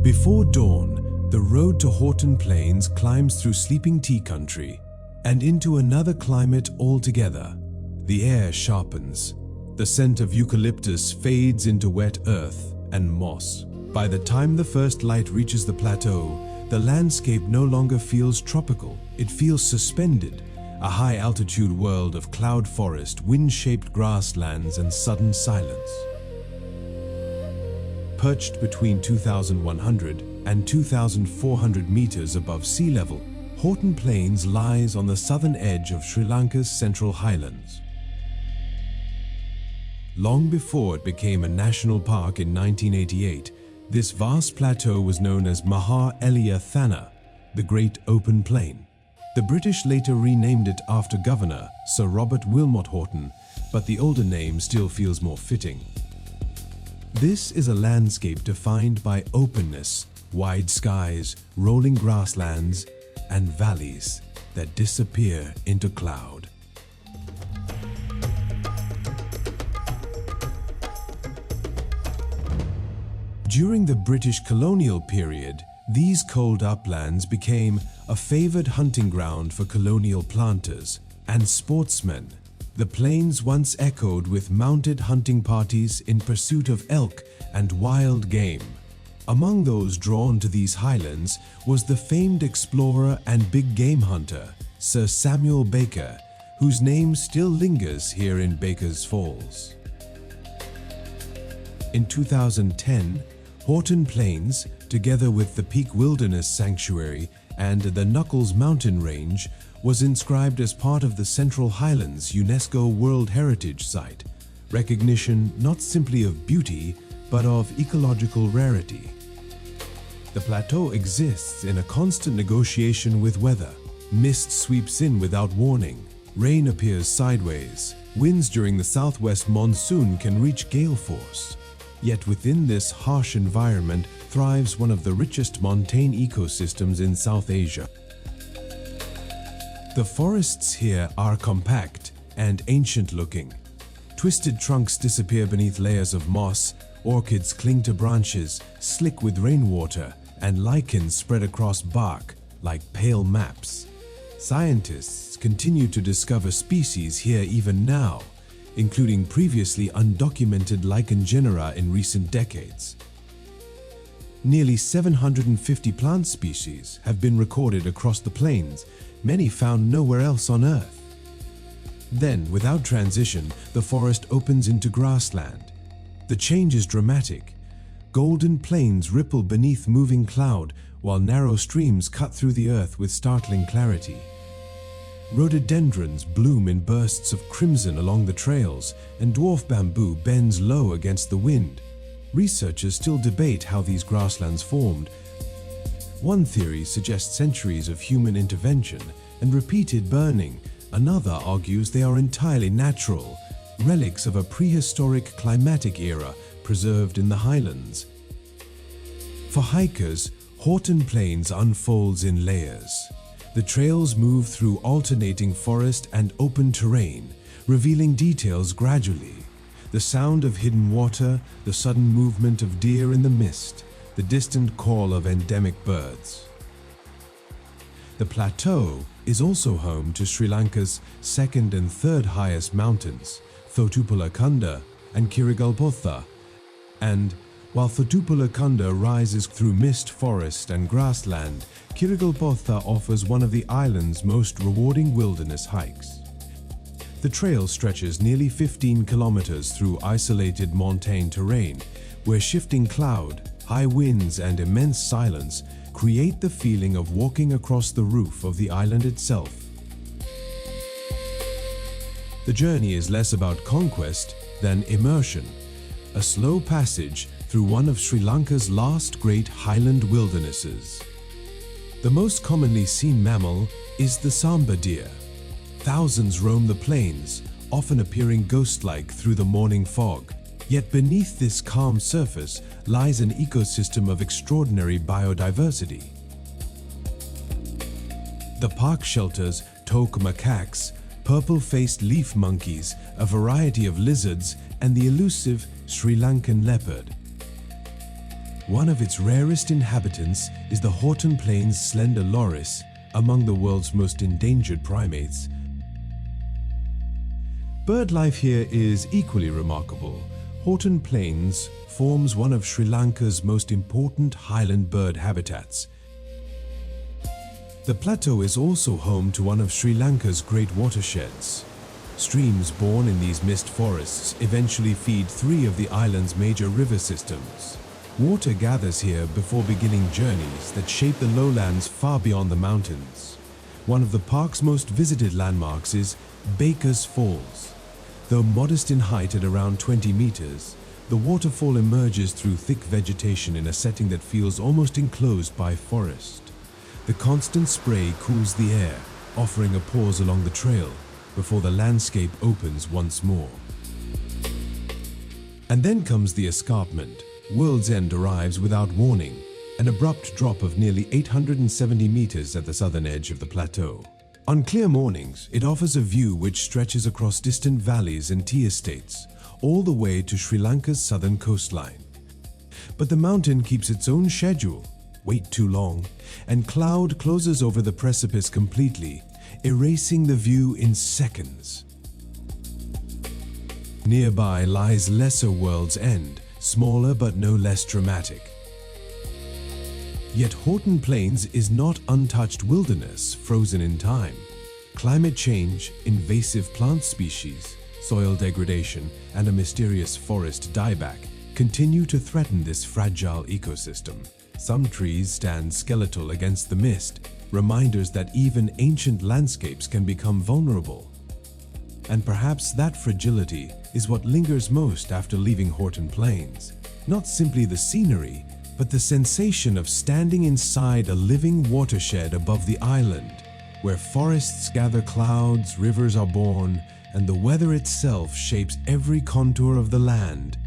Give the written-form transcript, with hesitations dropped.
Before dawn, the road to Horton Plains climbs through sleeping tea country and into another climate altogether. The air sharpens. The scent of eucalyptus fades into wet earth and moss. By the time the first light reaches the plateau, the landscape no longer feels tropical. It feels suspended, a high-altitude world of cloud forest, wind-shaped grasslands, and sudden silence. Perched between 2,100 and 2,400 meters above sea level, Horton Plains lies on the southern edge of Sri Lanka's central highlands. Long before it became a national park in 1988, this vast plateau was known as Maha Elia Thana, the Great Open Plain. The British later renamed it after Governor Sir Robert Wilmot Horton, but the older name still feels more fitting. This is a landscape defined by openness, wide skies, rolling grasslands, and valleys that disappear into cloud. During the British colonial period, these cold uplands became a favored hunting ground for colonial planters and sportsmen. The plains once echoed with mounted hunting parties in pursuit of elk and wild game. Among those drawn to these highlands was the famed explorer and big game hunter, Sir Samuel Baker, whose name still lingers here in Baker's Falls. In 2010, Horton Plains, together with the Peak Wilderness Sanctuary and the Knuckles Mountain Range, was inscribed as part of the Central Highlands UNESCO World Heritage Site, recognition not simply of beauty, but of ecological rarity. The plateau exists in a constant negotiation with weather. Mist sweeps in without warning. Rain appears sideways. Winds during the southwest monsoon can reach gale force. Yet within this harsh environment thrives one of the richest montane ecosystems in South Asia. The forests here are compact and ancient-looking. Twisted trunks disappear beneath layers of moss, orchids cling to branches, slick with rainwater, and lichens spread across bark like pale maps. Scientists continue to discover species here even now, including previously undocumented lichen genera in recent decades. Nearly 750 plant species have been recorded across the plains, many found nowhere else on Earth. Then, without transition, the forest opens into grassland. The change is dramatic. Golden plains ripple beneath moving cloud, while narrow streams cut through the earth with startling clarity. Rhododendrons bloom in bursts of crimson along the trails, and dwarf bamboo bends low against the wind. Researchers still debate how these grasslands formed. One theory suggests centuries of human intervention and repeated burning. Another argues they are entirely natural, relics of a prehistoric climatic era preserved in the highlands. For hikers, Horton Plains unfolds in layers. The trails move through alternating forest and open terrain, revealing details gradually. The sound of hidden water, the sudden movement of deer in the mist, the distant call of endemic birds. The plateau is also home to Sri Lanka's second and third highest mountains, Thotupalakanda and Kirigalpotha, and while Thotupalakanda rises through mist forest and grassland, Kirigalpotha offers one of the island's most rewarding wilderness hikes. The trail stretches nearly 15 kilometers through isolated montane terrain, where shifting cloud, high winds, and immense silence create the feeling of walking across the roof of the island itself. The journey is less about conquest than immersion, a slow passage through one of Sri Lanka's last great highland wildernesses. The most commonly seen mammal is the samba deer. Thousands roam the plains, often appearing ghost-like through the morning fog. Yet beneath this calm surface lies an ecosystem of extraordinary biodiversity. The park shelters toque macaques, purple-faced leaf monkeys, a variety of lizards, and the elusive Sri Lankan leopard. One of its rarest inhabitants is the Horton Plains slender loris, among the world's most endangered primates. Bird life here is equally remarkable. Horton Plains forms one of Sri Lanka's most important highland bird habitats. The plateau is also home to one of Sri Lanka's great watersheds. Streams born in these mist forests eventually feed three of the island's major river systems. Water gathers here before beginning journeys that shape the lowlands far beyond the mountains. One of the park's most visited landmarks is Baker's Falls. Though modest in height at around 20 meters, the waterfall emerges through thick vegetation in a setting that feels almost enclosed by forest. The constant spray cools the air, offering a pause along the trail before the landscape opens once more. And then comes the escarpment. World's End arrives without warning, an abrupt drop of nearly 870 meters at the southern edge of the plateau. On clear mornings, it offers a view which stretches across distant valleys and tea estates, all the way to Sri Lanka's southern coastline. But the mountain keeps its own schedule. Wait too long, and cloud closes over the precipice completely, erasing the view in seconds. Nearby lies lesser World's End, smaller but no less dramatic. Yet Horton Plains is not untouched wilderness frozen in time. Climate change, invasive plant species, soil degradation, and a mysterious forest dieback continue to threaten this fragile ecosystem. Some trees stand skeletal against the mist, reminders that even ancient landscapes can become vulnerable. And perhaps that fragility is what lingers most after leaving Horton Plains. Not simply the scenery, but the sensation of standing inside a living watershed above the island, where forests gather clouds, rivers are born, and the weather itself shapes every contour of the land,